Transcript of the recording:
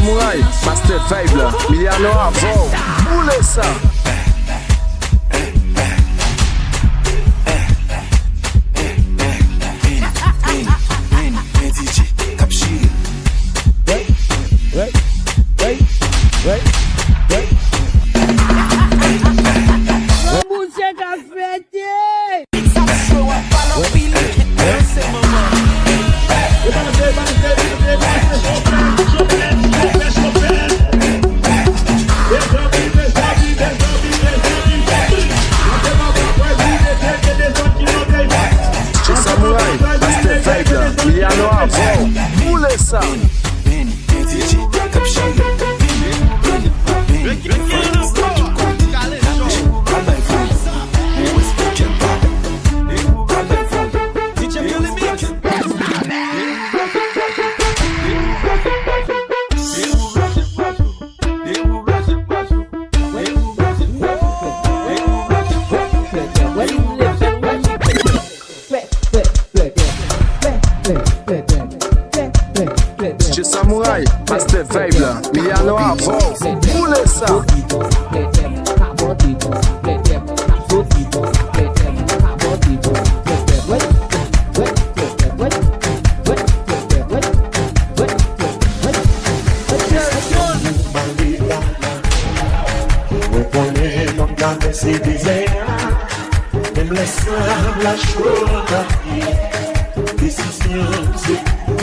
Samouraï, Master Vibe là, Miliano avant, boule ça. Miliano avant, boule ça. DJ Samouraï, Master Vibe là, Miliano avant, boule ça. This is music.